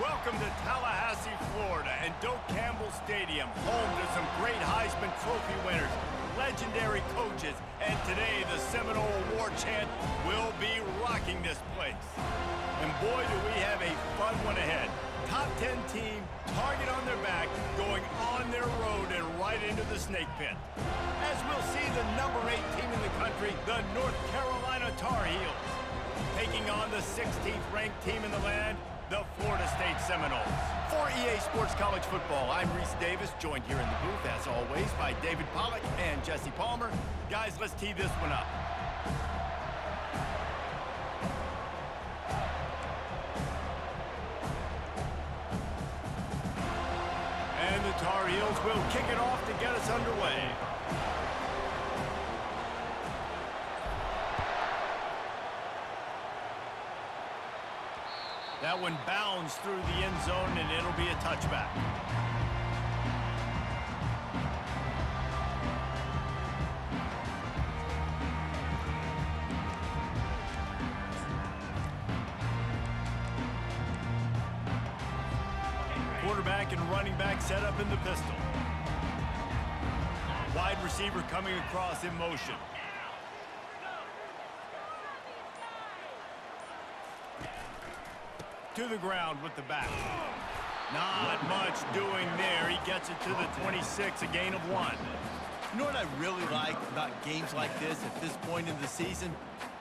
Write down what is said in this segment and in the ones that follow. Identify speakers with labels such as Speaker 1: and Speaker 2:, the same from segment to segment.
Speaker 1: Welcome to Tallahassee, Florida, and Doak Campbell Stadium, home to some great Heisman Trophy winners, legendary coaches, and today the Seminole Award chant will be rocking this place. And boy, do we have a fun one ahead. Top 10 team, target on their back, going on their road and right into the snake pit. As we'll see the number 8 team in the country, the North Carolina Tar Heels, taking on the 16th ranked team in the land, the Florida State Seminoles. For EA Sports College Football, I'm Reese Davis, joined here in the booth, as always, by David Pollack and Jesse Palmer. Guys, let's tee this one up. And the Tar Heels will kick it off to get us underway. That one bounds through the end zone, and it'll be a touchback. Quarterback and running back set up in the pistol. Wide receiver coming across in motion. To the ground with the back. Not much doing there. He gets it to the 26, a gain of 1. You know what I really like about games like this at this point in the season?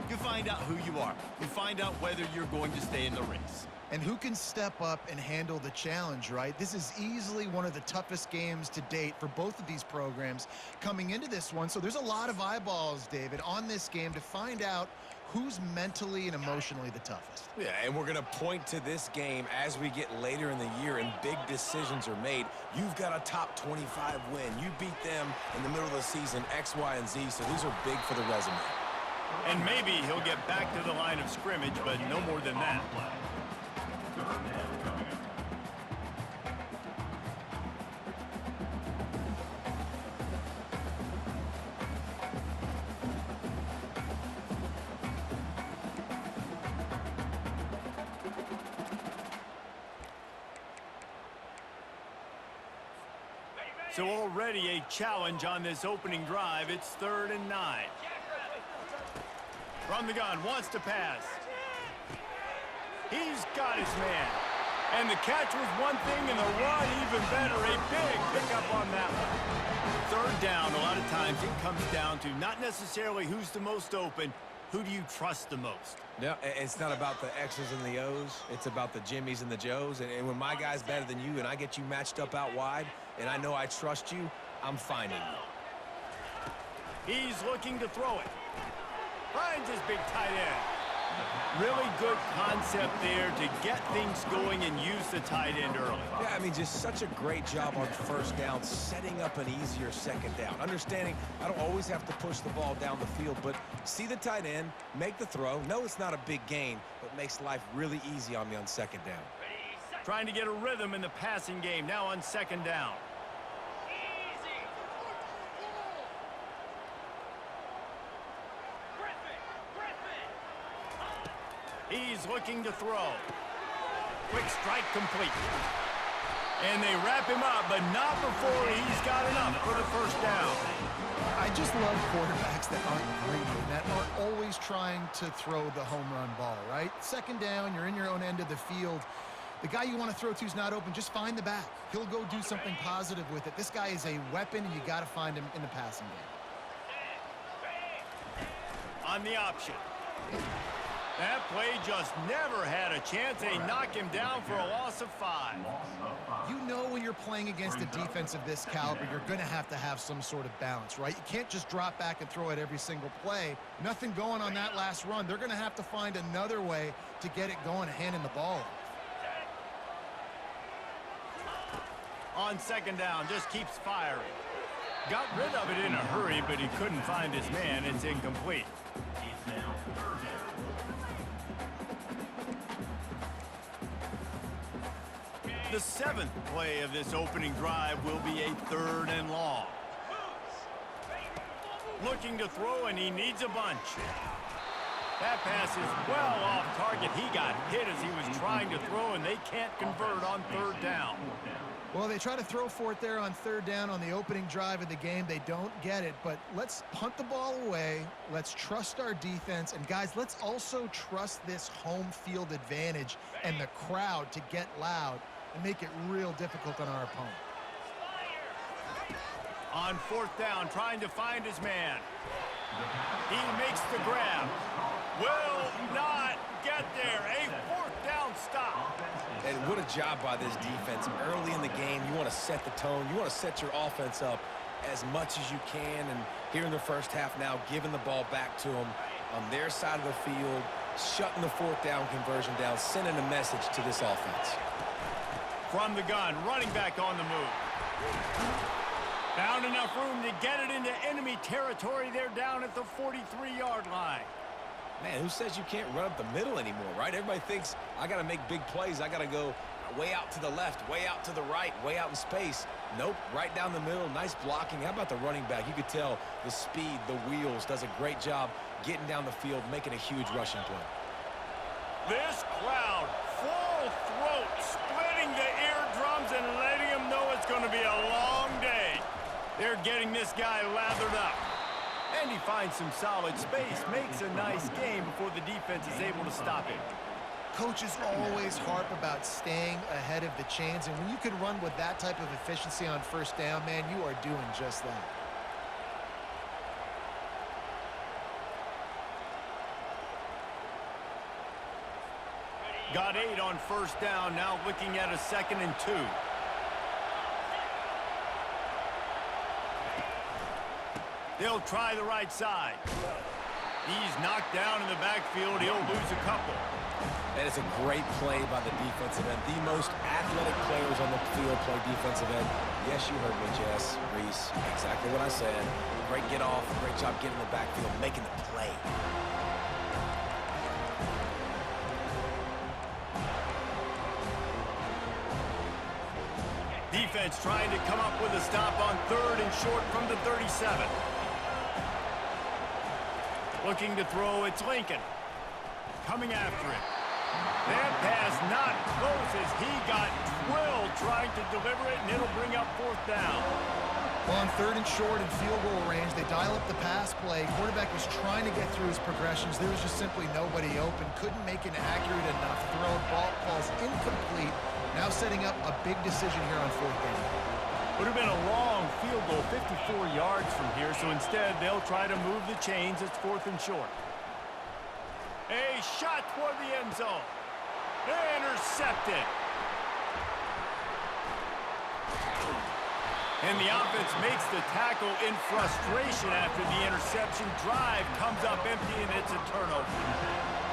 Speaker 1: You find out who you are. You find out whether you're going to stay in the race.
Speaker 2: And who can step up and handle the challenge, right? This is easily one of the toughest games to date for both of these programs coming into this one. So there's a lot of eyeballs, David, on this game to find out who's mentally and emotionally the toughest.
Speaker 3: Yeah, and we're going to point to this game as we get later in the year and big decisions are made. You've got a top 25 win. You beat them in the middle of the season, X, Y, and Z, so these are big for the resume.
Speaker 1: And maybe he'll get back to the line of scrimmage, but no more than that. So already a challenge on this opening drive. It's 3rd and 9. From the gun, wants to pass. He's got his man. And the catch was one thing, and the run even better. A big pickup on that one. 3rd down, a lot of times it comes down to not necessarily who's the most open, who do you trust the most?
Speaker 3: Yeah, it's not about the X's and the O's. It's about the Jimmys and the Joes. And when my guy's better than you and I get you matched up out wide and I know I trust you, I'm finding you.
Speaker 1: He's looking to throw it. Finds his big tight end. Really good concept there to get things going and use the tight end early.
Speaker 3: Yeah, I mean, just such a great job on 1st down, setting up an easier 2nd down. Understanding I don't always have to push the ball down the field, but see the tight end, make the throw. No, it's not a big gain, but makes life really easy on me on 2nd down.
Speaker 1: Trying to get a rhythm in the passing game, now on 2nd down. He's looking to throw. Quick strike complete. And they wrap him up, but not before he's got enough for the 1st down.
Speaker 2: I just love quarterbacks that aren't greedy, that aren't always trying to throw the home run ball, right? 2nd down, you're in your own end of the field. The guy you want to throw to is not open. Just find the back. He'll go do something positive with it. This guy is a weapon, and you got to find him in the passing game.
Speaker 1: On the option. That play just never had a chance. They knock him down for a loss of 5.
Speaker 2: You know when you're playing against a defense of this caliber, you're going to have some sort of balance, right? You can't just drop back and throw it every single play. Nothing going on that last run. They're going to have to find another way to get it going and handing the ball off.
Speaker 1: On 2nd down, just keeps firing. Got rid of it in a hurry, but he couldn't find his man. It's incomplete. The 7th play of this opening drive will be a 3rd and long. Looking to throw, and he needs a bunch. That pass is well off target. He got hit as he was trying to throw, and they can't convert on third down.
Speaker 2: Well, they try to throw for it there on third down on the opening drive of the game. They don't get it, but let's punt the ball away. Let's trust our defense. And, guys, let's also trust this home field advantage and the crowd to get loud and make it real difficult on our opponent.
Speaker 1: On fourth down, trying to find his man. He makes the grab. Will not get there. A fourth down stop.
Speaker 3: And what a job by this defense. Early in the game, you want to set the tone. You want to set your offense up as much as you can. And here in the first half now, giving the ball back to them on their side of the field, shutting the fourth down conversion down, sending a message to this offense.
Speaker 1: From the gun, running back on the move. Found enough room to get it into enemy territory. They're down at the 43-yard line.
Speaker 3: Man, who says you can't run up the middle anymore, right? Everybody thinks I got to make big plays. I got to go way out to the left, way out to the right, way out in space. Nope, right down the middle. Nice blocking. How about the running back? You could tell the speed, the wheels, does a great job getting down the field, making a huge rushing play.
Speaker 1: This crowd, full throat, splitting the eardrums and letting him know it's going to be a long day. They're getting this guy lathered up. And he finds some solid space, makes a nice game before the defense is able to stop him.
Speaker 2: Coaches always harp about staying ahead of the chains, and when you can run with that type of efficiency on first down, man, you are doing just that.
Speaker 1: Got 8 on first down, now looking at a 2nd and 2. They'll try the right side. He's knocked down in the backfield. He'll lose a couple.
Speaker 3: And it's a great play by the defensive end. The most athletic players on the field play defensive end. Yes, you heard me, Jess, Reese. Exactly what I said. Great get off. Great job getting in the backfield, making the play.
Speaker 1: Defense trying to come up with a stop on 3rd and short from the 37. Looking to throw, it's Lincoln. Coming after it. That pass not close as he got drilled trying to deliver it, and it'll bring up 4th down.
Speaker 2: Well, on 3rd and short and field goal range, they dial up the pass play. Quarterback was trying to get through his progressions. There was just simply nobody open. Couldn't make an accurate enough throw. Ball falls incomplete. Now setting up a big decision here on 4th down.
Speaker 1: Would have been a long field goal, 54 yards from here, so instead they'll try to move the chains. It's 4th and short. A shot toward the end zone. Intercepted. And the offense makes the tackle in frustration after the interception. Drive comes up empty, and it's a turnover.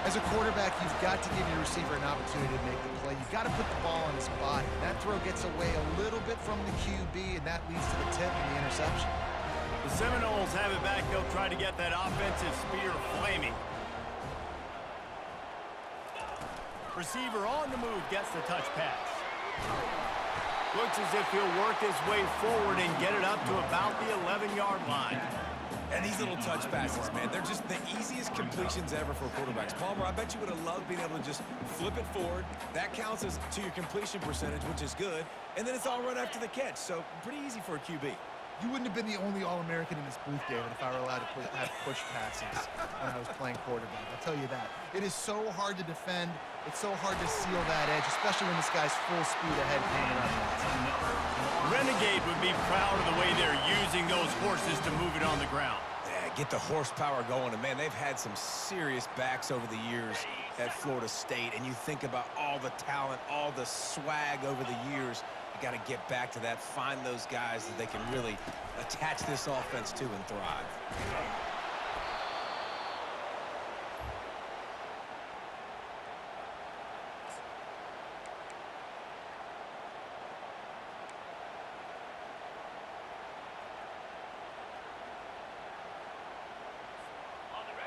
Speaker 2: As a quarterback, you've got to give your receiver an opportunity to make the play. You've got to put the ball on his body. That throw gets away a little bit from the QB, and that leads to the tip and the interception.
Speaker 1: The Seminoles have it back. They'll try to get that offensive spear flaming. Receiver on the move gets the touch pass. Looks as if he'll work his way forward and get it up to about the 11-yard line.
Speaker 3: And these little touch passes, man, they're just the easiest completions ever for quarterbacks. Palmer, I bet you would have loved being able to just flip it forward. That counts as to your completion percentage, which is good. And then it's all run after the catch, so pretty easy for a QB.
Speaker 2: You wouldn't have been the only All-American in this booth, David, if I were allowed to have push passes when I was playing quarterback. I'll tell you that. It is so hard to defend. It's so hard to seal that edge, especially when this guy's full speed ahead coming on the outside.
Speaker 1: Renegade would be proud of the way they're using those horses to move it on the ground.
Speaker 3: Yeah, get the horsepower going. And, man, they've had some serious backs over the years at Florida State. And you think about all the talent, all the swag over the years. You got to get back to that, find those guys that they can really attach this offense to and thrive.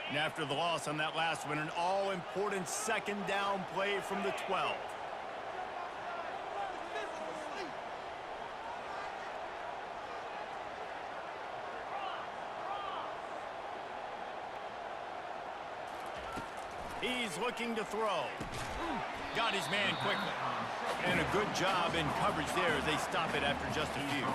Speaker 1: And after the loss on that last one, an all-important 2nd down play from the 12. He's looking to throw. Got his man quickly. And a good job in coverage there as they stop it after just a few.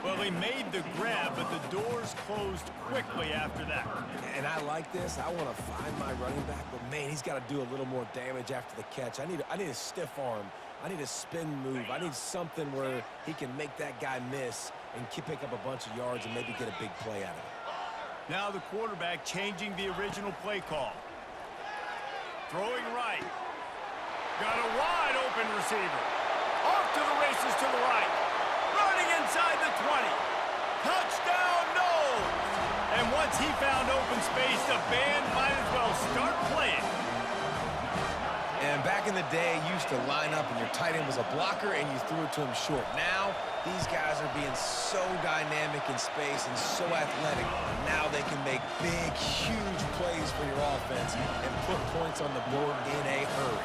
Speaker 1: Well, he made the grab, but the doors closed quickly after that.
Speaker 3: And I like this. I want to find my running back, but man, he's got to do a little more damage after the catch. I need a stiff arm. I need a spin move. I need something where he can make that guy miss and pick up a bunch of yards and maybe get a big play out of it.
Speaker 1: Now the quarterback changing the original play call. Throwing right. Got a wide open receiver. Off to the races to the right. Running inside the 20. Touchdown, no! And once he found open space, the band might as well start playing.
Speaker 3: And back in the day, you used to line up and your tight end was a blocker and you threw it to him short. Now, these guys are being so dynamic in space and so athletic. Now they can make big, huge plays for your offense and put points on the board in a hurry.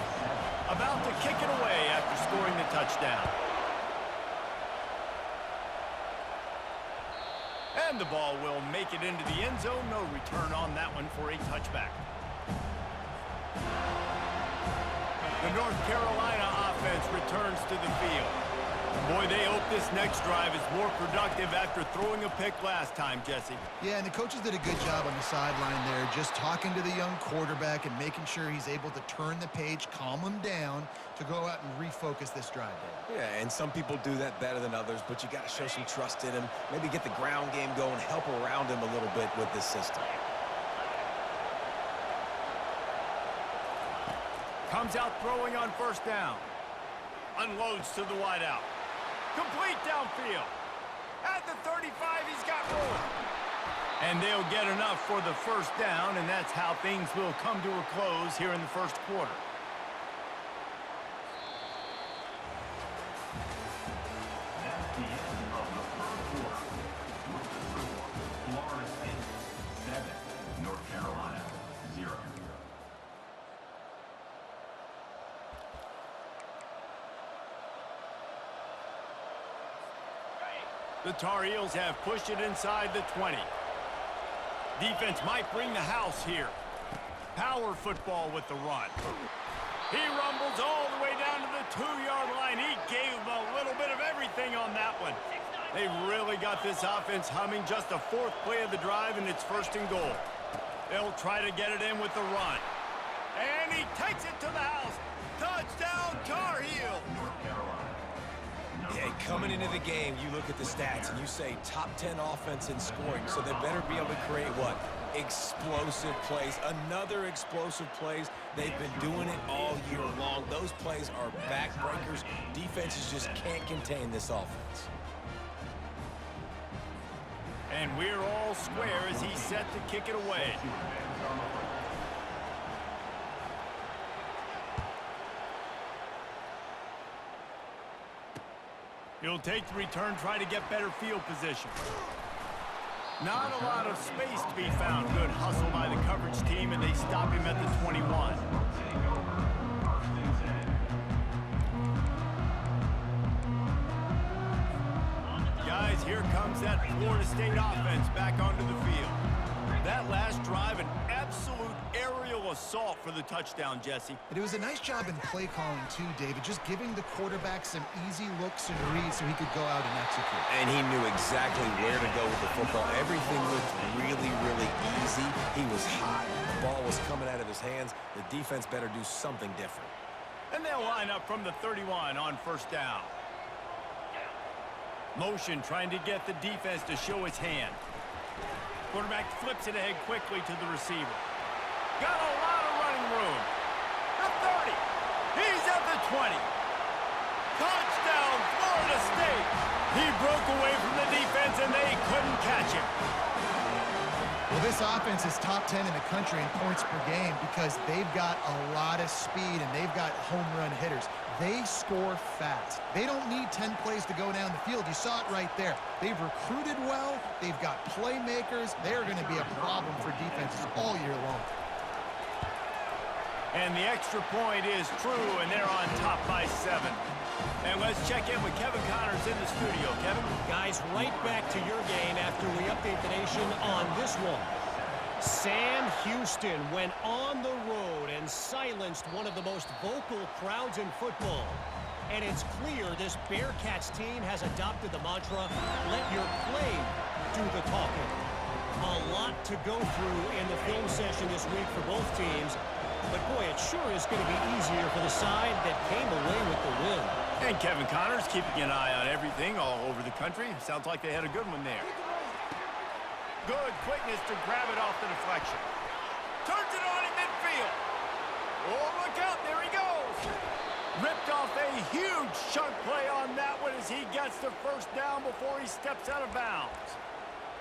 Speaker 1: About to kick it away after scoring the touchdown. And the ball will make it into the end zone. No return on that one for a touchback. The North Carolina offense returns to the field. Boy, they hope this next drive is more productive after throwing a pick last time, Jesse.
Speaker 2: Yeah, and the coaches did a good job on the sideline there, just talking to the young quarterback and making sure he's able to turn the page, calm him down to go out and refocus this drive, Dave.
Speaker 3: Yeah, and some people do that better than others, but you got to show some trust in him, maybe get the ground game going, help around him a little bit with this system.
Speaker 1: Comes out throwing on first down. Unloads to the wideout. Complete downfield. At the 35, he's got room. And they'll get enough for the first down, and that's how things will come to a close here in the first quarter.
Speaker 4: That's the end of the first quarter. With the score, Florida State 7, North Carolina 0.
Speaker 1: The Tar Heels have pushed it inside the 20. Defense might bring the house here. Power football with the run. He rumbles all the way down to the 2-yard line. He gave them a little bit of everything on that one. They really got this offense humming. Just the fourth play of the drive, and it's first and goal. They'll try to get it in with the run. And he takes it to the house. Touchdown, Tar Heels.
Speaker 3: Yeah, coming into the game, you look at the stats and you say top 10 offense in scoring, so they better be able to create what? Explosive plays. Another explosive plays. They've been doing it all year long. Those plays are backbreakers. Defenses just can't contain this offense.
Speaker 1: And we're all square as he's set to kick it away. He'll take the return, try to get better field position. Not a lot of space to be found. Good hustle by the coverage team, and they stop him at the 21. Guys, here comes that Florida State offense back onto the field. That last drive, an absolute aerial assault for the touchdown, Jesse.
Speaker 2: But it was a nice job in play calling too, David, just giving the quarterback some easy looks and reads so he could go out and execute.
Speaker 3: And he knew exactly where to go with the football. Everything looked really, really easy. He was hot. The ball was coming out of his hands. The defense better do something different.
Speaker 1: And they'll line up from the 31 on first down. Motion trying to get the defense to show his hand. Quarterback flips it ahead quickly to the receiver. Got a lot of running room. The 30. He's at the 20. Touchdown, Florida State. He broke away from the defense, and they couldn't catch him.
Speaker 2: Well, this offense is top 10 in the country in points per game because they've got a lot of speed and they've got home run hitters. They score fast. They don't need 10 plays to go down the field. You saw it right there. They've recruited well. They've got playmakers. They're going to be a problem for defenses all year long.
Speaker 1: And the extra point is true, and they're on top by 7. And let's check in with Kevin Connors in the studio. Kevin?
Speaker 5: Guys, right back to your game after we update the nation on this one. Sam Houston went on the road and silenced one of the most vocal crowds in football. And it's clear this Bearcats team has adopted the mantra, let your play do the talking. A lot to go through in the film session this week for both teams. But boy, it sure is going to be easier for the side that came away with the win.
Speaker 1: And Kevin Connors keeping an eye on everything all over the country. Sounds like they had a good one there. Good quickness to grab it off the deflection. Turns it on in midfield. Oh, look out. There he goes. Ripped off a huge chunk play on that one as he gets the first down before he steps out of bounds.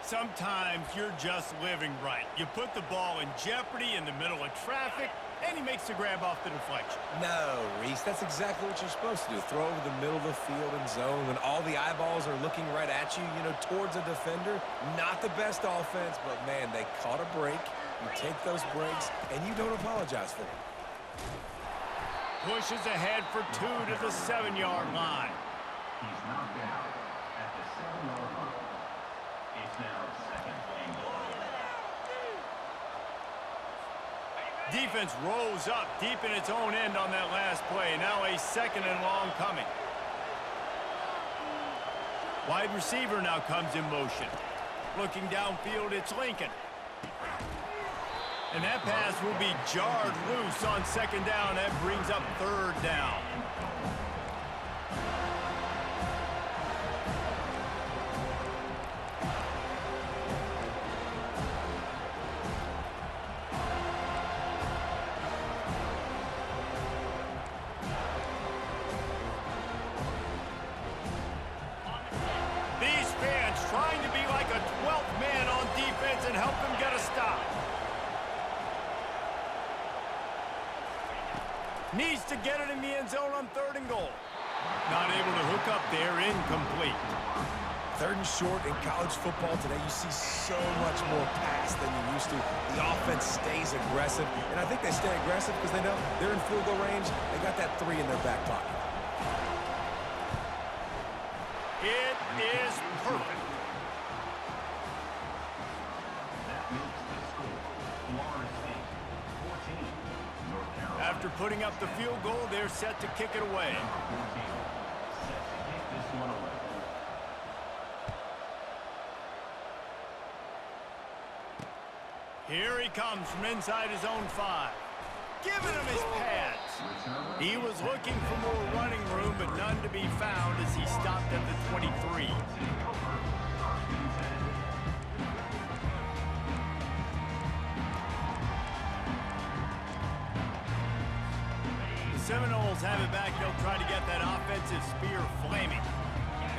Speaker 1: Sometimes you're just living right. You put the ball in jeopardy in the middle of traffic, and he makes the grab off the deflection.
Speaker 3: No, Reese, that's exactly what you're supposed to do. Throw over the middle of the field and zone when all the eyeballs are looking right at you, towards a defender. Not the best offense, but, man, they caught a break. You take those breaks, and you don't apologize for them.
Speaker 1: Pushes ahead for 2 to the 7-yard line.
Speaker 4: He's now down at the 7-yard line. It's now second and goal.
Speaker 1: Defense rose up deep in its own end on that last play. Now a second and long coming. Wide receiver now comes in motion. Looking downfield, it's Lincoln. And that pass will be jarred loose on second down. That brings up third down. These fans trying to be like a 12th man on defense and help them get a stop. Needs to get it in the end zone on 3rd and goal. Not able to hook up there, incomplete.
Speaker 3: 3rd and short in college football today, you see so much more pass than you used to. The offense stays aggressive, and I think they stay aggressive because they know they're in field goal range. They got that 3 in their back pocket.
Speaker 1: It is perfect.
Speaker 4: That makes the score Florida State 14, North Carolina.
Speaker 1: After putting up the field goal, they're set to kick it away.
Speaker 4: 14, set to kick this one away.
Speaker 1: Here he comes from inside his own 5. Giving him his pads. He was looking for more running room, but none to be found as he stopped at the 23. The Seminoles have it back. They'll try to get that offensive spear flaming.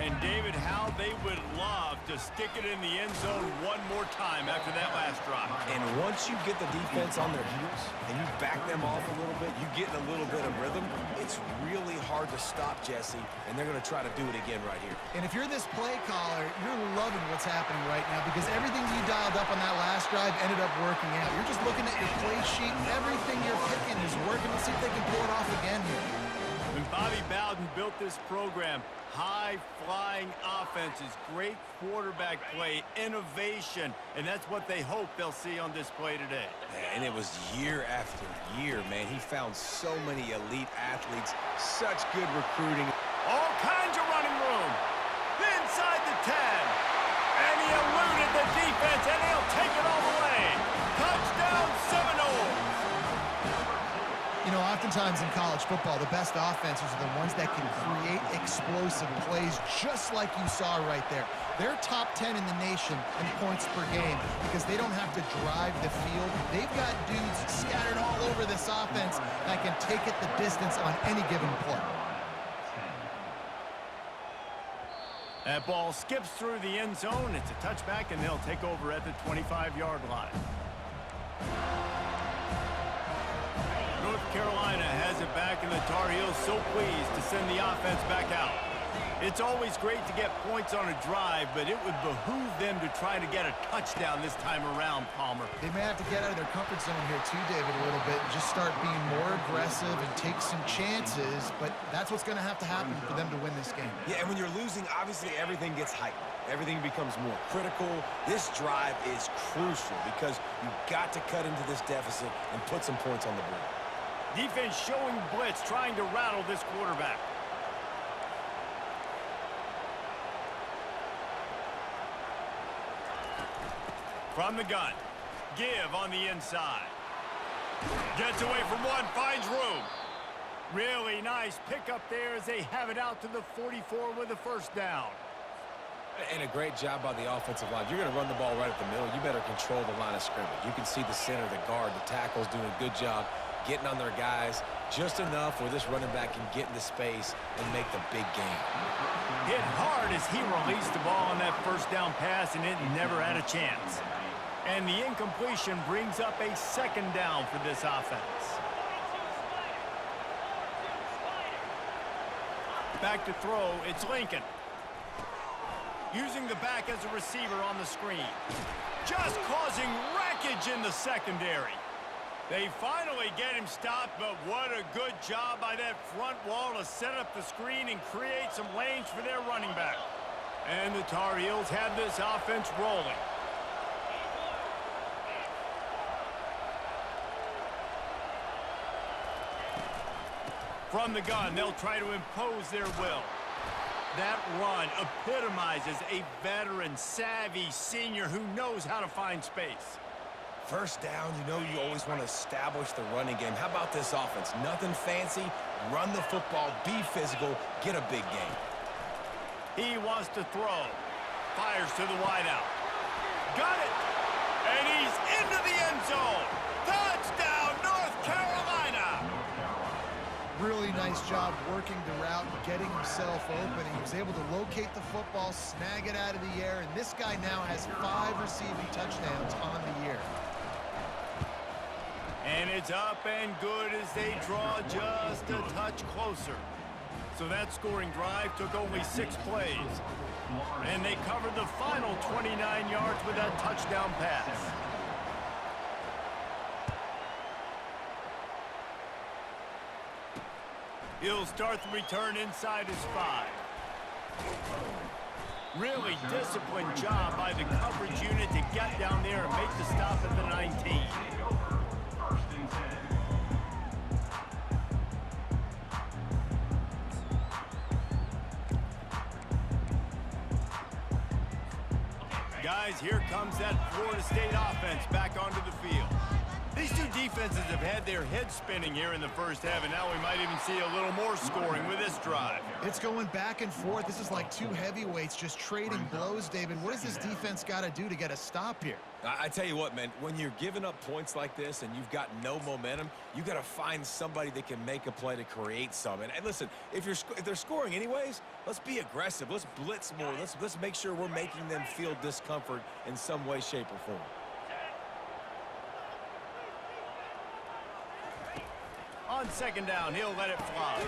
Speaker 1: And David, how they would love to stick it in the end zone one more time after that last drive.
Speaker 3: And once you get the defense on their heels and you back them off a little bit, you get in a little bit of rhythm, it's really hard to stop, Jesse, and they're going to try to do it again right here.
Speaker 2: And if you're this play caller, you're loving what's happening right now because everything you dialed up on that last drive ended up working out. You're just looking at your play sheet. Everything you're picking is working. Let's see if they can pull it off again here.
Speaker 1: When Bobby Bowden built this program, high-flying offenses, great quarterback play, innovation, and that's what they hope they'll see on display today.
Speaker 3: And it was year after year, man. He found so many elite athletes, such good recruiting.
Speaker 1: All kinds of running room. Inside the 10. And he eluded the defense, and he'll take it all the way. Touchdown, Seminoles.
Speaker 2: Oftentimes in college football, the best offenses are the ones that can create explosive plays just like you saw right there. They're top 10 in the nation in points per game because they don't have to drive the field. They've got dudes scattered all over this offense that can take it the distance on any given play.
Speaker 1: That ball skips through the end zone. It's a touchback, and they'll take over at the 25-yard line. North Carolina has it back, and the Tar Heels so pleased to send the offense back out. It's always great to get points on a drive, but it would behoove them to try to get a touchdown this time around, Palmer.
Speaker 2: They may have to get out of their comfort zone here too, David, a little bit, and just start being more aggressive and take some chances, but that's what's going to happen for them to win this game.
Speaker 3: Yeah, and when you're losing, obviously everything gets heightened. Everything becomes more critical. This drive is crucial because you've got to cut into this deficit and put some points on the board.
Speaker 1: Defense showing blitz, trying to rattle this quarterback. From the gun. Give on the inside. Gets away from one, finds room. Really nice pickup there as they have it out to the 44 with a first down.
Speaker 3: And a great job by the offensive line. You're going to run the ball right at the middle. You better control the line of scrimmage. You can see the center, the guard, the tackles doing a good job getting on their guys just enough where this running back can get into space and make the big game.
Speaker 1: Hit hard as he released the ball on that first down pass, and it never had a chance. And the incompletion brings up a second down for this offense. Back to throw, it's Lincoln. Using the back as a receiver on the screen. Just causing wreckage in the secondary. They finally get him stopped, but what a good job by that front wall to set up the screen and create some lanes for their running back. And the Tar Heels have this offense rolling. From the gun, they'll try to impose their will. That run epitomizes a veteran, savvy senior who knows how to find space.
Speaker 3: First down, you know you always want to establish the running game. How about this offense? Nothing fancy. Run the football, be physical, get a big game.
Speaker 1: He wants to throw. Fires to the wideout. Got it! And he's into the end zone! Touchdown, North Carolina!
Speaker 2: Really nice job working the route and getting himself open. He was able to locate the football, snag it out of the air, and this guy now has 5 receiving touchdowns on the year.
Speaker 1: And it's up and good as they draw just a touch closer. So that scoring drive took only 6 plays. And they covered the final 29 yards with that touchdown pass. He'll start the return inside his 5. Really disciplined job by the coverage unit to get down there and make the stop at the 19.
Speaker 4: First and 10.
Speaker 1: Guys, here comes that Florida State offense back onto the field. These two defenses have had their heads spinning here in the first half, and now we might even see a little more scoring with this drive.
Speaker 2: It's going back and forth. This is like 2 heavyweights just trading blows, David. What does this defense got to do to get a stop here?
Speaker 3: I tell you what, man, when you're giving up points like this and you've got no momentum, you got to find somebody that can make a play to create some. And listen, if they're scoring anyways, let's be aggressive. Let's blitz more. Let's make sure we're making them feel discomfort in some way, shape, or form.
Speaker 1: On second down, he'll let it fly.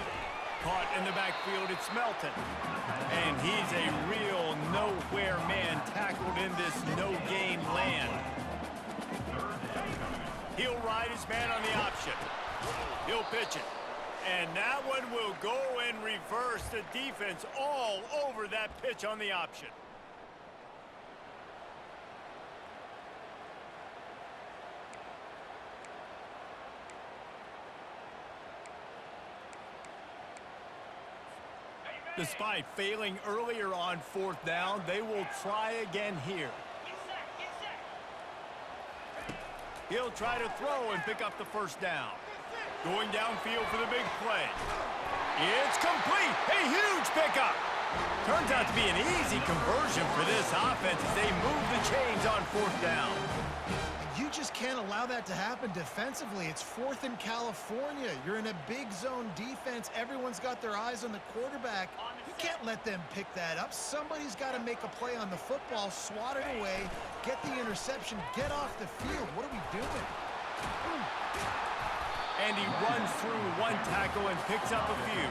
Speaker 1: Caught in the backfield, it's Melton. And he's a real nowhere man tackled in this no-game land. He'll ride his man on the option. He'll pitch it. And that one will go and reverse the defense all over that pitch on the option. Despite failing earlier on 4th down, they will try again here. He'll try to throw and pick up the first down. Going downfield for the big play. It's complete. A huge pickup. Turns out to be an easy conversion for this offense as they move the chains on 4th down.
Speaker 2: You just can't allow that to happen defensively. It's 4th in California. You're in a big zone defense. Everyone's got their eyes on the quarterback. You can't let them pick that up. Somebody's got to make a play on the football, swat it away, get the interception, get off the field. What are we doing?
Speaker 1: And he runs through one tackle and picks up a few.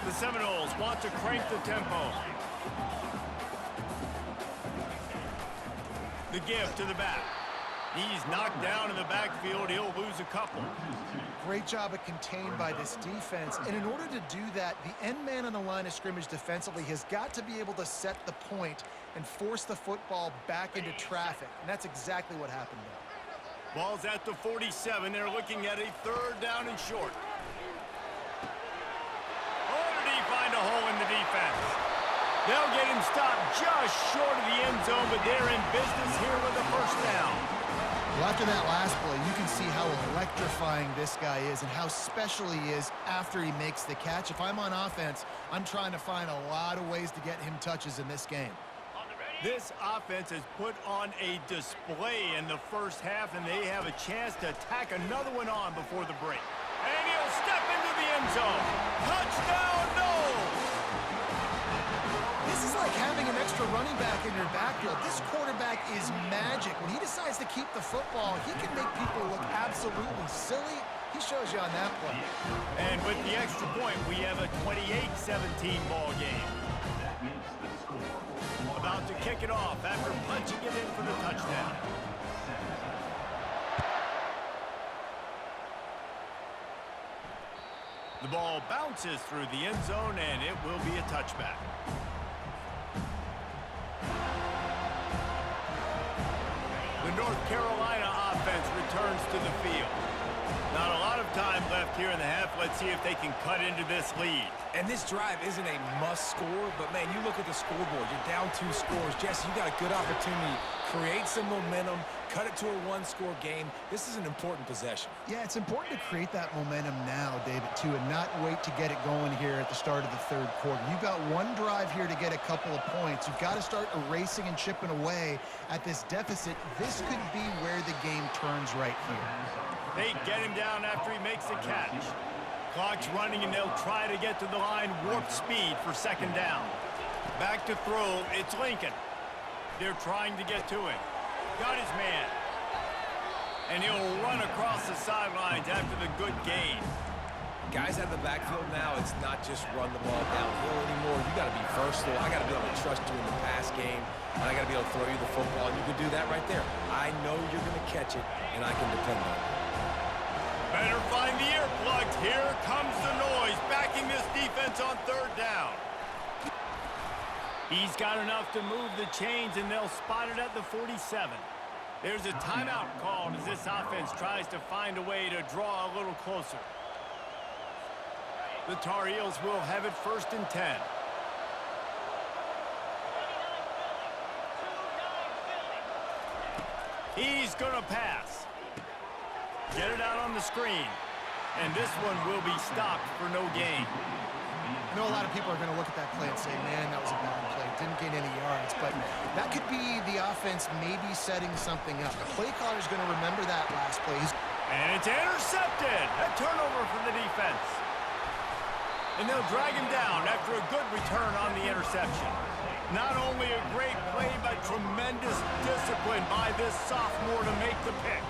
Speaker 1: The Seminoles want to crank the tempo. The give to the back. He's knocked down in the backfield. He'll lose a couple.
Speaker 2: Great job of contained by this defense. And in order to do that, the end man on the line of scrimmage defensively has got to be able to set the point and force the football back into traffic. And that's exactly what happened there.
Speaker 1: Ball's at the 47. They're looking at a third down and short. Oh, did he find a hole in the defense? They'll get him stopped just short of the end zone, but they're in business here with a first down.
Speaker 2: Well, after that last play, you can see how electrifying this guy is and how special he is after he makes the catch. If I'm on offense, I'm trying to find a lot of ways to get him touches in this game.
Speaker 1: This offense has put on a display in the first half, and they have a chance to tack another one on before the break. And he'll step into the end zone. Touchdown, Noles!
Speaker 2: This is like having an extra running back in your backfield. This quarterback is magic. When he decides to keep the football, he can make people look absolutely silly. He shows you on that play.
Speaker 1: And with the extra point, we have a 28-17 ball game. About to kick it off after punching it in for the touchdown. The ball bounces through the end zone, and it will be a touchback. The North Carolina offense returns to the field. Not a lot of time left here in the half. Let's see if they can cut into this lead.
Speaker 3: And this drive isn't a must score, but man, you look at the scoreboard, you're down 2 scores. Jesse, you got a good opportunity. Create some momentum, cut it to a 1-score game. This is an important possession.
Speaker 2: Yeah, it's important to create that momentum now, David, too, and not wait to get it going here at the start of the third quarter. You've got one drive here to get a couple of points. You've got to start erasing and chipping away at this deficit. This could be where the game turns right here.
Speaker 1: They get him down after he makes the catch. Clock's running, and they'll try to get to the line warp speed for second down. Back to throw, it's Lincoln. They're trying to get to him. Got his man. And he'll run across the sidelines after the good gain.
Speaker 3: Guys out of the backfield now, it's not just run the ball downhill anymore. You got to be versatile. I got to be able to trust you in the pass game, and I got to be able to throw you the football, and you can do that right there. I know you're going to catch it, and I can depend on it.
Speaker 1: Better find the earplugs. Here comes the noise, backing this defense on third down. He's got enough to move the chains, and they'll spot it at the 47. There's a timeout called as this offense tries to find a way to draw a little closer. The Tar Heels will have it 1st and 10. He's going to pass. Get it out on the screen. And this one will be stopped for no gain.
Speaker 2: I know a lot of people are going to look at that play and say, man, that was a bad play. Didn't gain any yards. But that could be the offense maybe setting something up. The play caller's going to remember that last play.
Speaker 1: And it's intercepted. A turnover for the defense. And they'll drag him down after a good return on the interception. Not only a great play, but tremendous discipline by this sophomore to make the pick.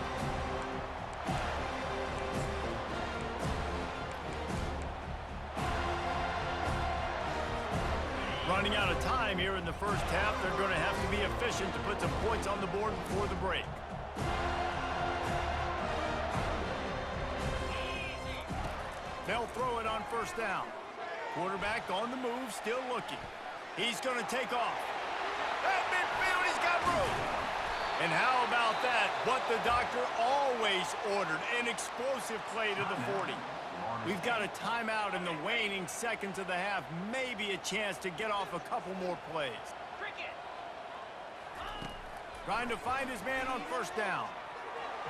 Speaker 1: Running out of time here in the first half. They're going to have to be efficient to put some points on the board before the break. They'll throw it on first down. Quarterback on the move, still looking. He's going to take off. At midfield, he's got room. And how about that? What the doctor always ordered, an explosive play to the 40. We've got a timeout in the waning seconds of the half. Maybe a chance to get off a couple more plays. Trying to find his man on first down.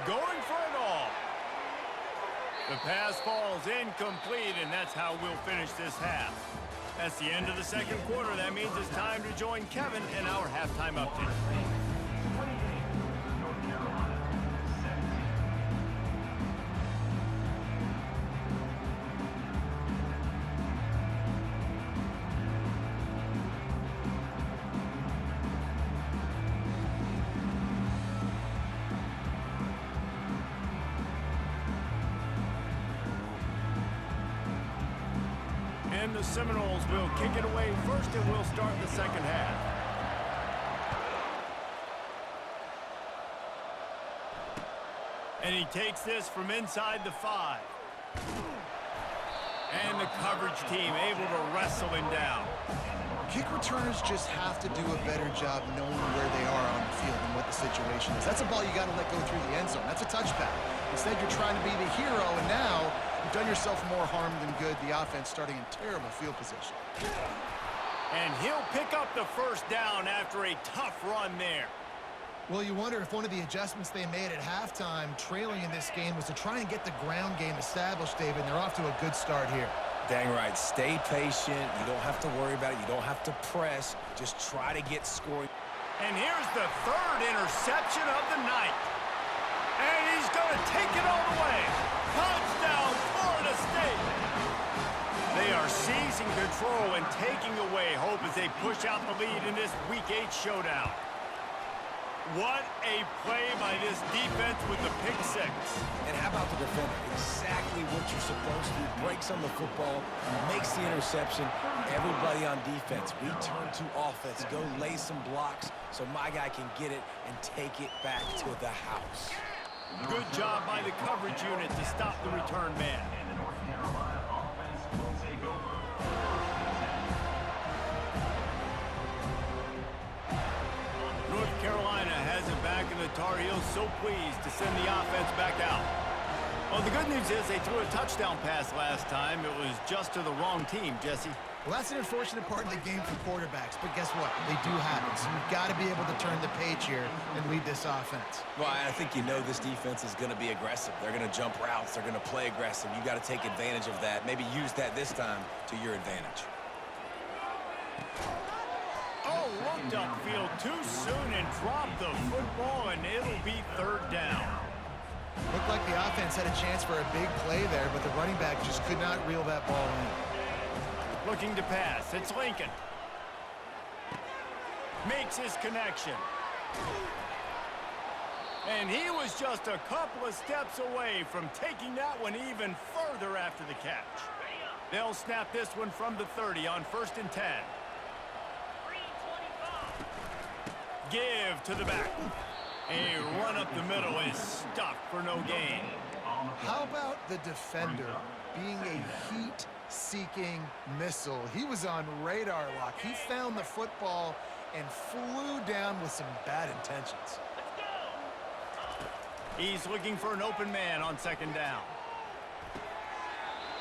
Speaker 1: Going for it all. The pass falls incomplete, and that's how we'll finish this half. That's the end of the second quarter. That means it's time to join Kevin in our halftime update. And the Seminoles will kick it away first, and we'll start the second half. And he takes this from inside the 5. And the coverage team able to wrestle him down.
Speaker 2: Kick returners just have to do a better job knowing where they are on the field and what the situation is. That's a ball you got to let go through the end zone. That's a touchback. Instead, you're trying to be the hero, and now you've done yourself more harm than good. The offense starting in terrible field position.
Speaker 1: And he'll pick up the first down after a tough run there.
Speaker 2: Well, you wonder if one of the adjustments they made at halftime, trailing in this game, was to try and get the ground game established, David, and they're off to a good start here.
Speaker 3: Dang right. Stay patient. You don't have to worry about it. You don't have to press. Just try to get scoring.
Speaker 1: And here's the third interception of the night. And he's going to take it all the way. Touchdown, Florida State. They are seizing control and taking away hope as they push out the lead in this Week 8 showdown. What a play by this defense with the pick 6.
Speaker 3: And how about the defender? Exactly what you're supposed to. Breaks on the football, makes the interception. Everybody on defense, we turn to offense. Go lay some blocks so my guy can get it and take it back to the house.
Speaker 1: Good job by the coverage unit to stop the return man.
Speaker 4: And the North Carolina offense will take over.
Speaker 1: North Carolina has it back, and the Tar Heels so pleased to send the offense back out. Well, the good news is they threw a touchdown pass last time. It was just to the wrong team, Jesse.
Speaker 2: Well, that's an unfortunate part of the game for quarterbacks, but guess what? They do happen, so you've got to be able to turn the page here and lead this offense.
Speaker 3: Well, I think you know this defense is going to be aggressive. They're going to jump routes. They're going to play aggressive. You got to take advantage of that. Maybe use that this time to your advantage.
Speaker 1: Oh, looked upfield too soon and dropped the football, and it'll be third down.
Speaker 2: Looked like the offense had a chance for a big play there, but the running back just could not reel that ball in.
Speaker 1: Looking to pass. It's Lincoln. Makes his connection. And he was just a couple of steps away from taking that one even further after the catch. They'll snap this one from the 30 on 1st and 10. Give to the back. A run up the middle is stuffed for no gain.
Speaker 2: How about the defender being a heat-seeking missile? He was on radar lock. He found the football and flew down with some bad intentions.
Speaker 1: He's looking for an open man on 2nd down.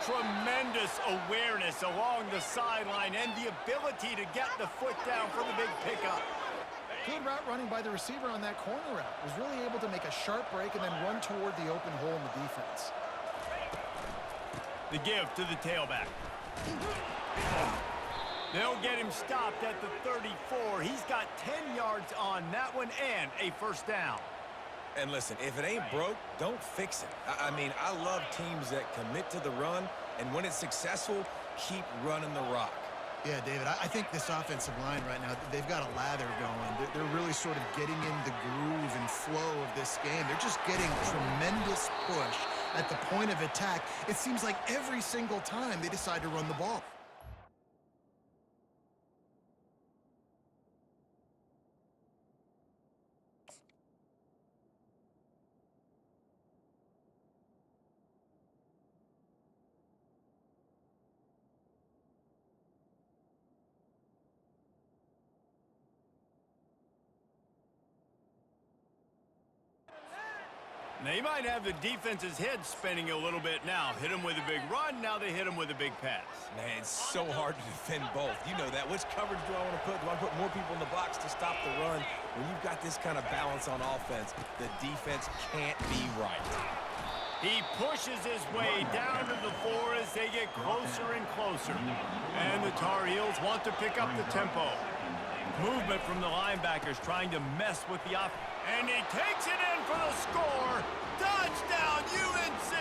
Speaker 1: Tremendous awareness along the sideline and the ability to get the foot down for the big pickup.
Speaker 2: Good route running by the receiver on that corner route. Was really able to make a sharp break and then run toward the open hole in the defense.
Speaker 1: The give to the tailback. They'll get him stopped at the 34. He's got 10 yards on that one and a 1st down.
Speaker 3: And listen, if it ain't broke, don't fix it. I mean, I love teams that commit to the run, and when it's successful, keep running the rock.
Speaker 2: Yeah, David, I think this offensive line right now, they've got a lather going. They're really sort of getting in the groove and flow of this game. They're just getting tremendous push at the point of attack. It seems like every single time they decide to run the ball.
Speaker 1: They might have the defense's head spinning a little bit now. Hit him with a big run, now they hit him with a big pass.
Speaker 3: Man, it's so hard to defend both. You know that. Which coverage do I want to put? Do I put more people in the box to stop the run? When you've got this kind of balance on offense, the defense can't be right.
Speaker 1: He pushes his way down to the floor as they get closer and closer. And the Tar Heels want to pick up the tempo. Movement from the linebackers trying to mess with the offense. And he takes it in for the score. Touchdown, UNC!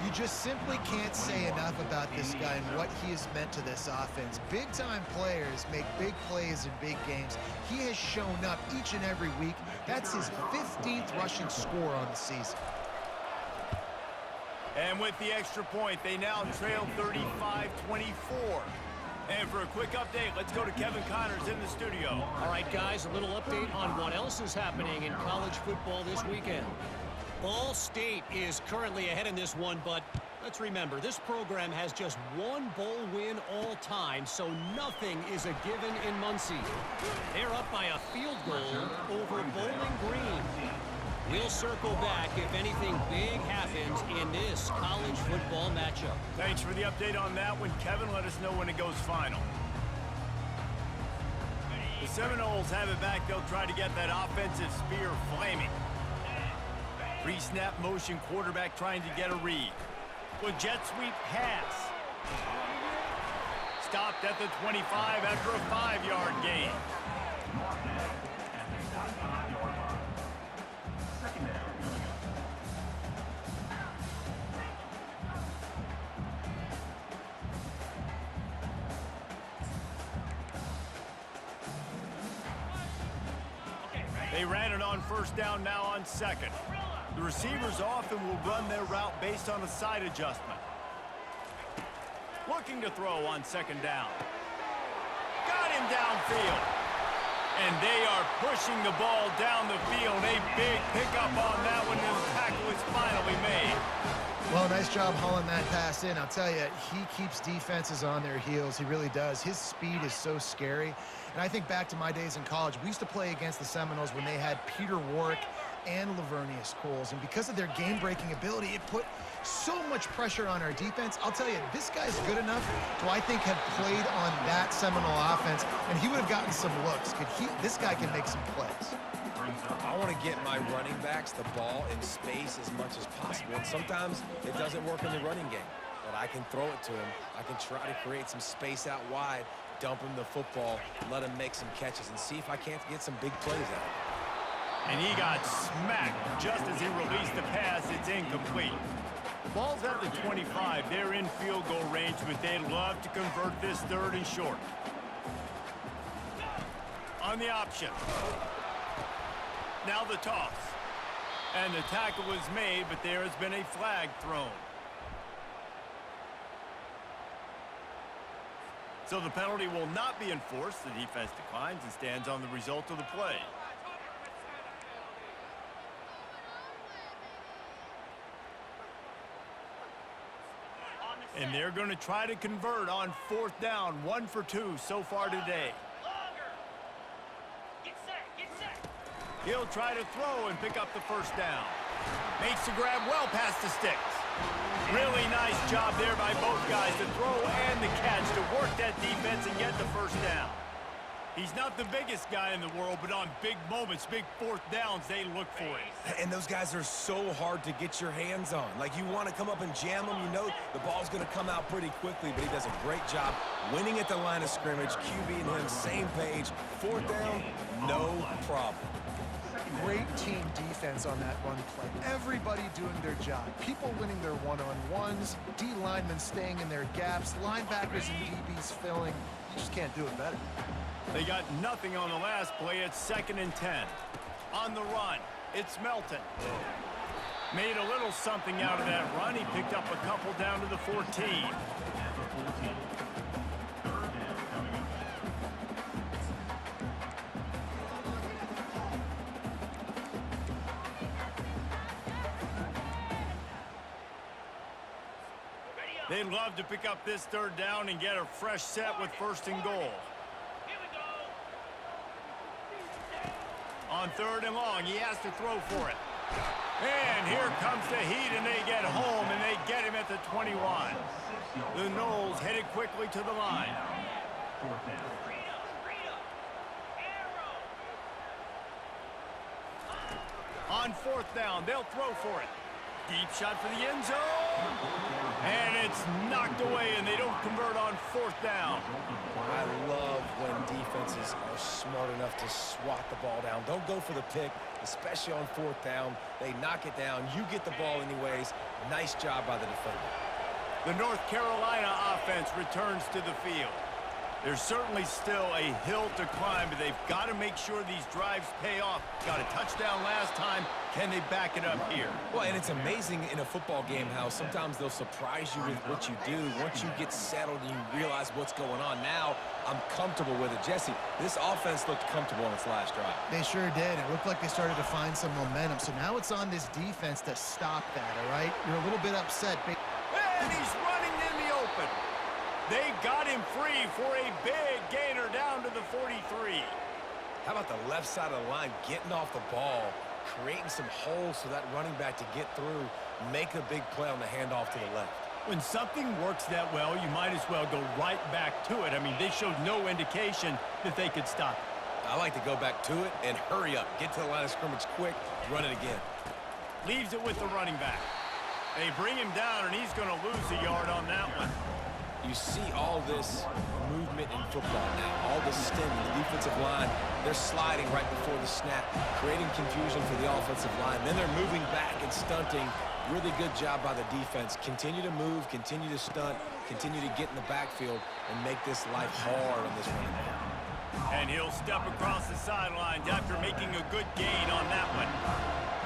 Speaker 2: You just simply can't say enough about this guy and what he has meant to this offense. Big-time players make big plays in big games. He has shown up each and every week. That's his 15th rushing score on the season.
Speaker 1: And with the extra point, they now trail 35-24. And for a quick update, let's go to Kevin Connors in the studio.
Speaker 5: All right, guys, a little update on what else is happening in college football this weekend. Ball State is currently ahead in this one, but let's remember, this program has just one bowl win all time, so nothing is a given in Muncie. They're up by a field goal over Bowling Green. We'll circle back if anything big happens in this college football matchup.
Speaker 1: Thanks for the update on that one, Kevin. Let us know when it goes final. The Seminoles have it back. They'll try to get that offensive spear flaming. Pre-snap motion, quarterback trying to get a read. With jet sweep pass. Stopped at the 25 after a 5-yard gain. They ran it on first down, now on second. The receivers often will run their route based on a side adjustment. Looking to throw on second down. Got him downfield. And they are pushing the ball down the field. A big pickup on that one, and the tackle is finally made.
Speaker 2: Well, nice job hauling that pass in. I'll tell you, he keeps defenses on their heels. He really does. His speed is so scary. And I think back to my days in college, we used to play against the Seminoles when they had Peter Warrick and Lavernius Coles. And because of their game-breaking ability, it put so much pressure on our defense. I'll tell you, this guy's good enough to, I think, have played on that Seminole offense, and he would have gotten some looks. This guy can make some plays.
Speaker 3: I want to get my running backs the ball in space as much as possible. And sometimes it doesn't work in the running game, but I can throw it to him. I can try to create some space out wide, dump him the football, let him make some catches, and see if I can't get some big plays out of it.
Speaker 1: And he got smacked just as he released the pass. It's incomplete. Ball's at the 25. They're in field goal range, but they'd love to convert this third and short. On the option. Now the toss. And the tackle was made, but there has been a flag thrown. So the penalty will not be enforced. The defense declines and stands on the result of the play. And they're going to try to convert on fourth down. 1 for 2 so far today. He'll try to throw and pick up the first down. Makes the grab well past the sticks. Really nice job there by both guys to throw and the catch to work that defense and get the first down. He's not the biggest guy in the world, but on big moments, big fourth downs, they look for it.
Speaker 3: And those guys are so hard to get your hands on. Like, you want to come up and jam them, you know the ball's going to come out pretty quickly, but he does a great job winning at the line of scrimmage. QB and him, same page. Fourth down, no problem.
Speaker 2: Great team defense on that run play. Everybody doing their job. People winning their one-on-ones, D linemen staying in their gaps, linebackers and DBs filling. You just can't do it better.
Speaker 1: They got nothing on the last play. It's 2nd and 10. On the run, it's Melton. Made a little something out of that run. He picked up a couple down to the 14. They'd love to pick up this third down and get a fresh set with 1st and goal. On 3rd and long, he has to throw for it. And here comes the heat, and they get home, and they get him at the 21. The Noles headed quickly to the line. On 4th down, they'll throw for it. Deep shot for the end zone. And it's knocked away, and they don't convert on 4th down.
Speaker 3: I love when defenses are smart enough to swat the ball down. Don't go for the pick, especially on 4th down. They knock it down. You get the ball anyways. Nice job by the defender.
Speaker 1: The North Carolina offense returns to the field. There's certainly still a hill to climb, but they've got to make sure these drives pay off. Got a touchdown last time. Can they back it up here?
Speaker 3: Well, and it's amazing in a football game how sometimes they'll surprise you with what you do. Once you get settled and you realize what's going on, now I'm comfortable with it. Jesse, this offense looked comfortable on its last drive.
Speaker 2: They sure did. It looked like they started to find some momentum. So now it's on this defense to stop that, all right? You're a little bit upset.
Speaker 1: And he's running in the open. They got him free for a big gainer down to the 43.
Speaker 3: How about the left side of the line getting off the ball, creating some holes for that running back to get through, make a big play on the handoff to the left.
Speaker 1: When something works that well, you might as well go right back to it. I mean, they showed no indication that they could stop it.
Speaker 3: I like to go back to it and hurry up. Get to the line of scrimmage quick, run it again.
Speaker 1: Leaves it with the running back. They bring him down, and he's going to lose a yard on that one.
Speaker 3: You see all this movement in football now, all the stemming, the defensive line, they're sliding right before the snap, creating confusion for the offensive line. Then they're moving back and stunting. Really good job by the defense. Continue to move, continue to stunt, continue to get in the backfield, and make this life hard on this running back.
Speaker 1: And he'll step across the sidelines after making a good gain on that one.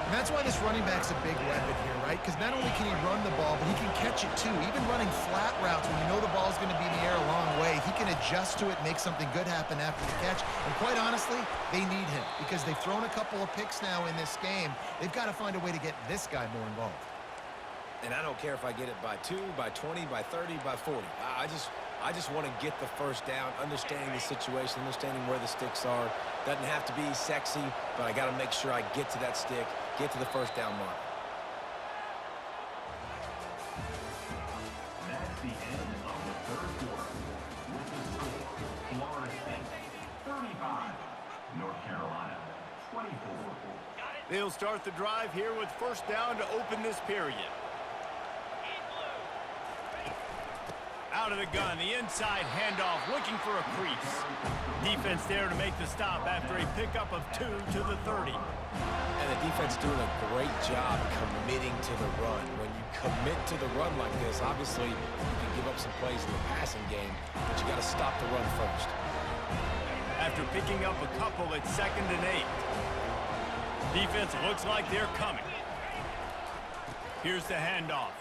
Speaker 2: And that's why this running back's a big weapon here, right? Because not only can he run the ball, but he can catch it too. Even running flat routes when you know the ball's going to be in the air a long way, he can adjust to it, make something good happen after the catch. And quite honestly, they need him because they've thrown a couple of picks now in this game. They've got to find a way to get this guy more involved.
Speaker 3: And I don't care if I get it by 2, by 20, by 30, by 40. I just want to get the first down, understanding the situation, understanding where the sticks are. Doesn't have to be sexy, but I got to make sure I get to that stick, get to the first down mark.
Speaker 4: That's the end of the third quarter. With the score, Florida State 35, North Carolina 24.
Speaker 1: They'll start the drive here with first down to open this period. Out of the gun, the inside handoff, looking for a crease. Defense there to make the stop after a pickup of 2 to the 30.
Speaker 3: And the defense doing a great job committing to the run. When you commit to the run like this, obviously you can give up some plays in the passing game, but you got to stop the run first.
Speaker 1: After picking up a couple at 2nd and 8. Defense looks like they're coming. Here's the handoff.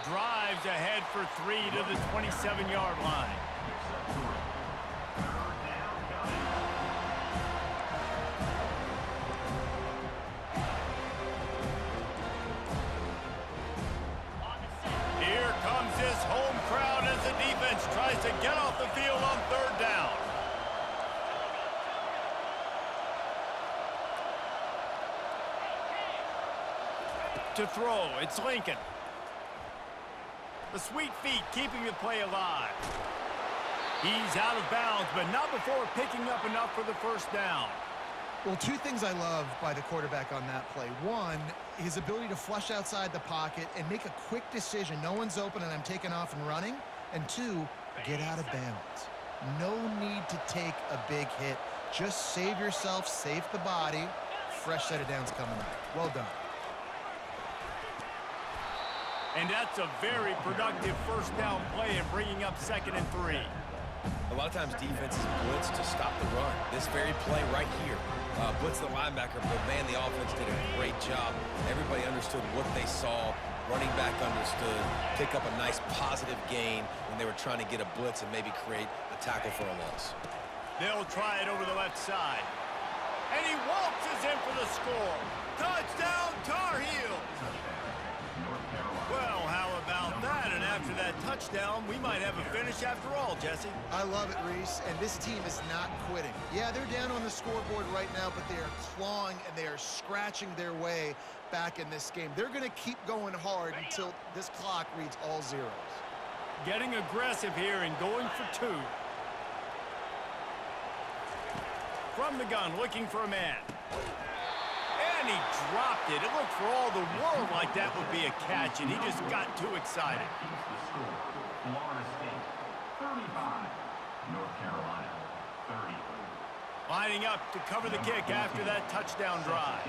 Speaker 1: Drives ahead for 3 to the 27-yard line. Here comes this home crowd as the defense tries to get off the field on 3rd down. To throw, it's Lincoln. The sweet feet keeping the play alive. He's out of bounds, but not before picking up enough for the first down.
Speaker 2: Well, 2 things I love by the quarterback on that play. 1, his ability to flush outside the pocket and make a quick decision. No one's open and I'm taking off and running. And 2, get out of bounds. No need to take a big hit. Just save yourself, save the body. Fresh set of downs coming up. Well done.
Speaker 1: And that's a very productive first down play and bringing up 2nd and 3.
Speaker 3: A lot of times defenses blitz to stop the run. This very play right here, blitz the linebacker, but man, the offense did a great job. Everybody understood what they saw. Running back understood. Pick up a nice positive gain when they were trying to get a blitz and maybe create a tackle for a loss.
Speaker 1: They'll try it over the left side. And he waltzes in for the score. Touchdown, Tar Heels! Well, how about that? And after that touchdown, we might have a finish after all, Jesse.
Speaker 2: I love it, Reese, and this team is not quitting. Yeah, they're down on the scoreboard right now, but they are clawing and they are scratching their way back in this game. They're going to keep going hard until this clock reads all zeros.
Speaker 1: Getting aggressive here and going for 2. From the gun, looking for a man. And he dropped it. It looked for all the world like that would be a catch, and he just got too excited.
Speaker 4: The score, Florida State 35, North Carolina 30.
Speaker 1: Lining up to cover the kick after that touchdown drive.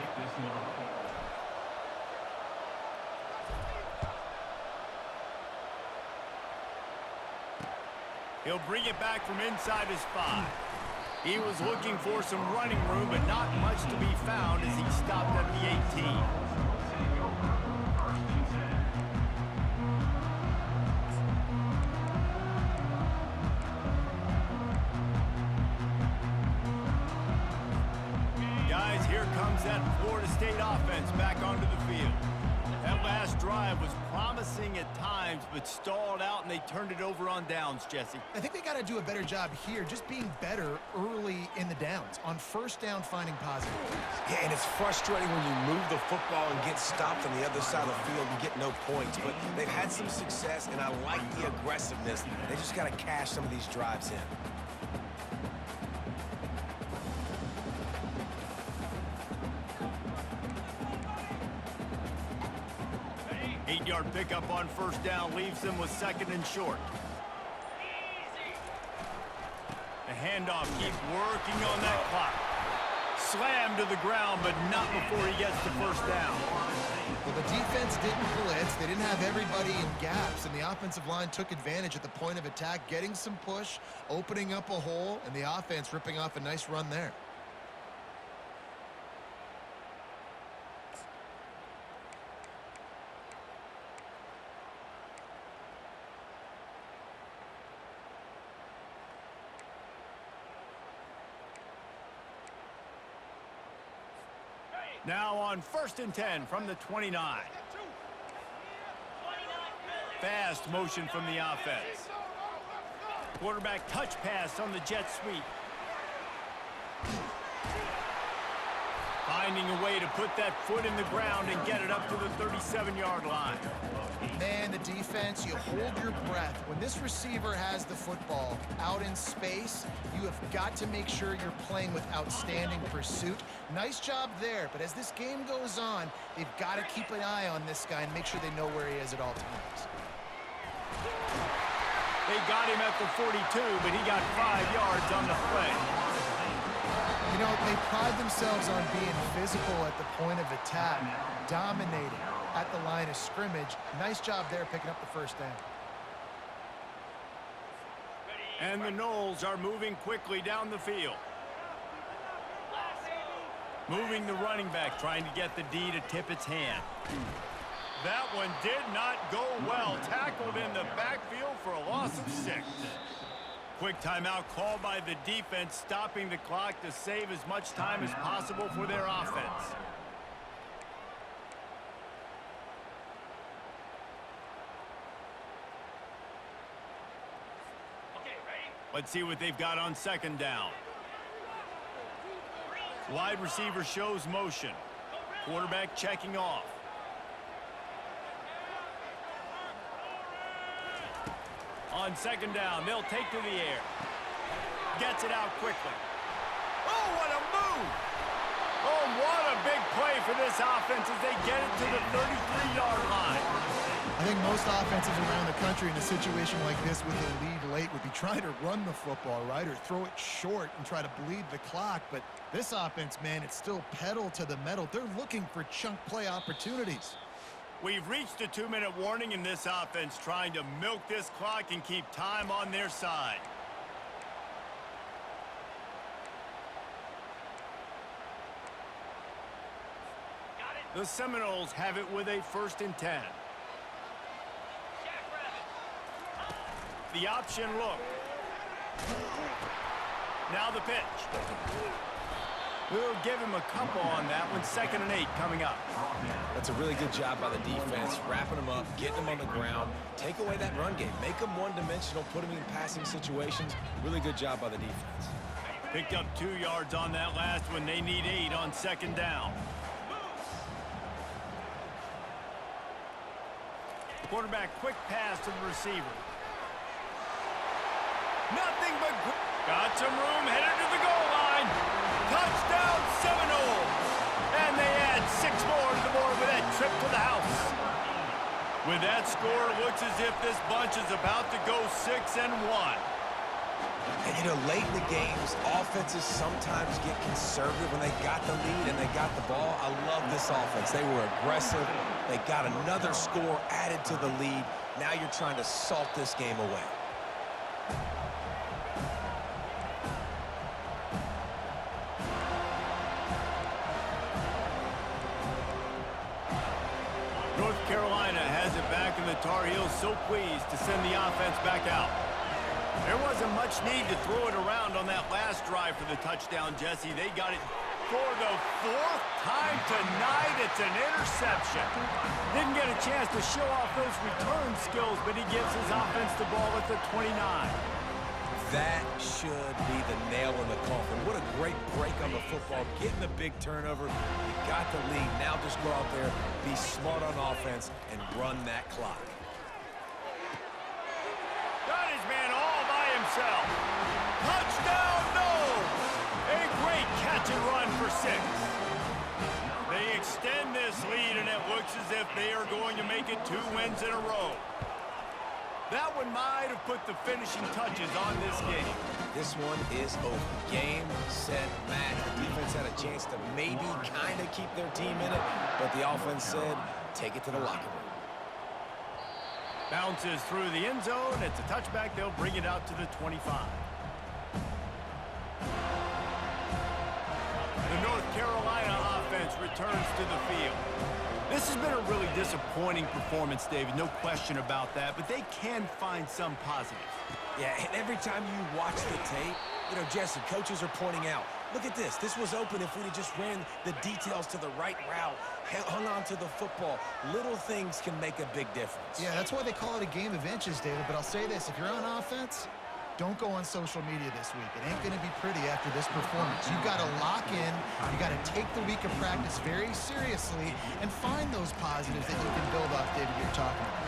Speaker 1: He'll bring it back from inside his 5. He was looking for some running room, but not much to be found as he stopped at the 18. Guys, here comes that Florida State offense back onto the field. That last drive was promising at times, but stalled out, and they turned it over on downs, Jesse.
Speaker 2: I think they got to do a better job here, just being better early in the downs. On first down, finding positive plays.
Speaker 3: Yeah, and it's frustrating when you move the football and get stopped on the other side of the field and get no points. But they've had some success, and I like the aggressiveness. They just got to cash some of these drives in.
Speaker 1: 8-yard pickup on first down leaves them with 2nd and short. The handoff, keep working on that clock. Slammed to the ground, but not before he gets the first down.
Speaker 2: Well, the defense didn't blitz. They didn't have everybody in gaps, and the offensive line took advantage at the point of attack, getting some push, opening up a hole, and the offense ripping off a nice run there.
Speaker 1: Now on 1st and 10 from the 29. Fast motion from the offense. Quarterback touch pass on the jet sweep. Finding a way to put that foot in the ground and get it up to the 37-yard line.
Speaker 2: Man, the defense, you hold your breath. When this receiver has the football out in space, you have got to make sure you're playing with outstanding pursuit. Nice job there, but as this game goes on, they've got to keep an eye on this guy and make sure they know where he is at all times.
Speaker 1: They got him at the 42, but he got 5 yards on the play.
Speaker 2: You know, they pride themselves on being physical at the point of attack, dominating at the line of scrimmage. Nice job there picking up the first down.
Speaker 1: And the Noles are moving quickly down the field. Moving the running back, trying to get the D to tip its hand. That one did not go well. Tackled in the backfield for a loss of 6. Quick timeout called by the defense, stopping the clock to save as much time as possible for their offense. Let's see what they've got on 2nd down. Wide receiver shows motion. Quarterback checking off. On 2nd down, they'll take to the air. Gets it out quickly. Oh, what a move! Oh, what a big play for this offense as they get it to the 33-yard line.
Speaker 2: I think most offenses around the country in a situation like this with a lead late would be trying to run the football, right, or throw it short and try to bleed the clock. But this offense, man, it's still pedal to the metal. They're looking for chunk play opportunities.
Speaker 1: We've reached a 2-minute warning in this offense, trying to milk this clock and keep time on their side. The Seminoles have it with a 1st and 10. The option look. Now the pitch. We'll give him a couple on that one. 2nd and 8 coming up.
Speaker 3: That's a really good job by the defense, wrapping them up, getting them on the ground. Take away that run game. Make them one-dimensional, put them in passing situations. Really good job by the defense.
Speaker 1: Picked up 2 yards on that last one. They need 8 on 2nd down. Quarterback quick pass to the receiver. Nothing but got some room, headed to the goal line. Touchdown Seminoles. And they add 6 more to the board with that trip to the house. With that score, it looks as if this bunch is about to go 6-1.
Speaker 3: And, you know, late in the games, offenses sometimes get conservative when they got the lead and they got the ball. I love this offense. They were aggressive. They got another score added to the lead. Now you're trying to salt this game away.
Speaker 1: the Tar Heels so pleased to send the offense back out. There wasn't much need to throw it around on that last drive for the touchdown, Jesse. They got it for the fourth time tonight. It's an interception. Didn't get a chance to show off those return skills, but he gives his offense the ball at the 29.
Speaker 3: That should be the nail in the coffin. What a great break on the football. Getting the big turnover. You got the lead. Now just go out there, be smart on offense, and run that clock.
Speaker 1: Got his man all by himself. Touchdown, no! A great catch and run for 6. They extend this lead, and it looks as if they are going to make it 2 wins in a row. That one might have put the finishing touches on this game.
Speaker 3: This one is over. Game, set, match. The defense had a chance to maybe kind of keep their team in it, but the offense said, take it to the locker room.
Speaker 1: Bounces through the end zone. It's a touchback. They'll bring it out to the 25. The North Carolina offense returns to the field. This has been a really disappointing performance, David. No question about that, but they can find some positives.
Speaker 3: Yeah, and every time you watch the tape, you know, Jesse, coaches are pointing out, look at this. This was open if we'd have just ran the details to the right route, hung on to the football. Little things can make a big difference.
Speaker 2: Yeah, that's why they call it a game of inches, David. But I'll say this, if you're on offense, don't go on social media this week. It ain't going to be pretty after this performance. You've got to lock in. You got to take the week of practice very seriously and find those positives that you can build off, David, you're talking about.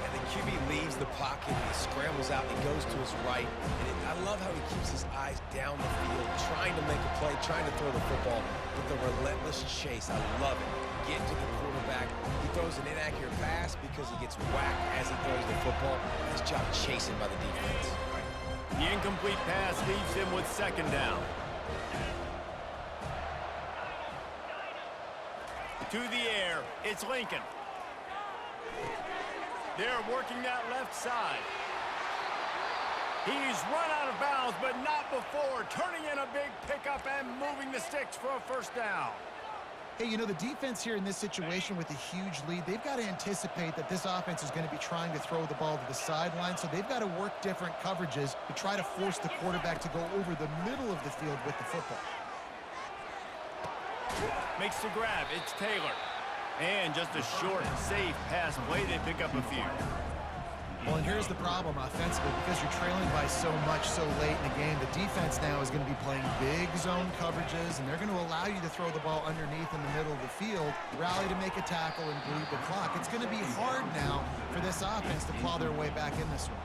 Speaker 3: And the QB leaves the pocket, he scrambles out, he goes to his right. And I love how he keeps his eyes down the field, trying to make a play, trying to throw the football, but the relentless chase, I love it. Get to the quarterback. He throws an inaccurate pass because he gets whacked as he throws the football. Nice job chasing by the defense.
Speaker 1: The incomplete pass leaves him with 2nd down. To the air, it's Lincoln. They're working that left side. He's run out of bounds, but not before turning in a big pickup and moving the sticks for a 1st down.
Speaker 2: Hey, you know, the defense here in this situation with a huge lead, they've got to anticipate that this offense is going to be trying to throw the ball to the sideline, so they've got to work different coverages to try to force the quarterback to go over the middle of the field with the football.
Speaker 1: Makes the grab. It's Taylor. And just a short, safe pass play. They pick up a few.
Speaker 2: Well, and here's the problem offensively. Because you're trailing by so much so late in the game, the defense now is going to be playing big zone coverages, and they're going to allow you to throw the ball underneath in the middle of the field, rally to make a tackle, and bleed the clock. It's going to be hard now for this offense to claw their way back in this one.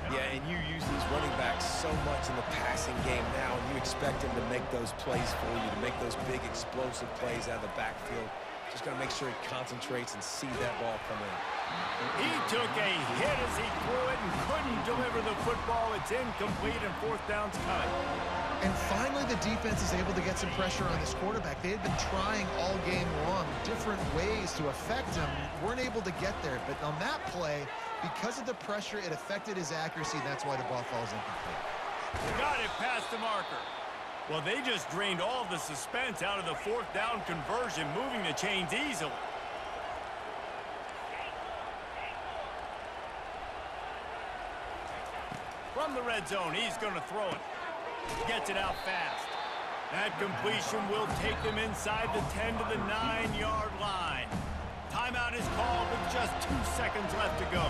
Speaker 3: Yeah, and you use these running backs so much in the passing game now, and you expect them to make those plays for you, to make those big explosive plays out of the backfield. Just got to make sure he concentrates and see that ball come in.
Speaker 1: He took a hit as he threw it and couldn't deliver the football. It's incomplete, and 4th down's coming.
Speaker 2: And finally, the defense is able to get some pressure on this quarterback. They had been trying all game long different ways to affect him. Weren't able to get there. But on that play, because of the pressure, it affected his accuracy. That's why the ball falls incomplete.
Speaker 1: Got it past the marker. Well, they just drained all of the suspense out of the 4th down conversion, moving the chains easily. From the red zone, he's going to throw it. Gets it out fast. That completion will take them inside the 10 to the 9-yard line. Timeout is called with just 2 seconds left to go.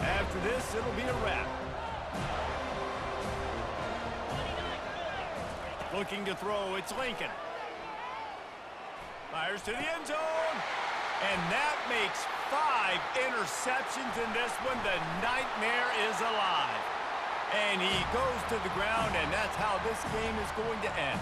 Speaker 1: After this, it'll be a wrap. Looking to throw, it's Lincoln. Fires to the end zone. And that makes 5 interceptions in this one. The nightmare is alive. And he goes to the ground, and that's how this game is going to end.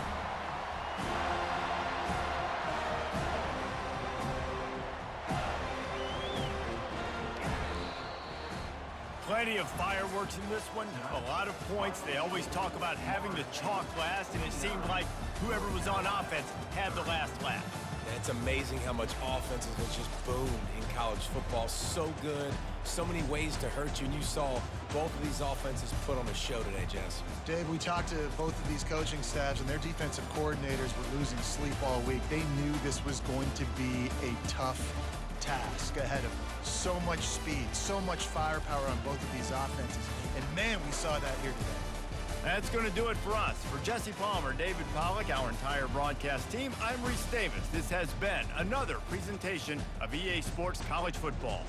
Speaker 1: Plenty of fireworks in this one, a lot of points. They always talk about having the chalk last, and it seemed like whoever was on offense had the last laugh.
Speaker 3: It's amazing how much offenses have just boomed in college football. So good, so many ways to hurt you, and you saw both of these offenses put on a show today, Jess.
Speaker 2: Dave, we talked to both of these coaching staffs, and their defensive coordinators were losing sleep all week. They knew this was going to be a tough task ahead of them. So much speed, so much firepower on both of these offenses, and man, we saw that here today.
Speaker 1: That's going to do it for us. For Jesse Palmer, David Pollack, our entire broadcast team, I'm Reese Davis. This has been another presentation of EA Sports College Football.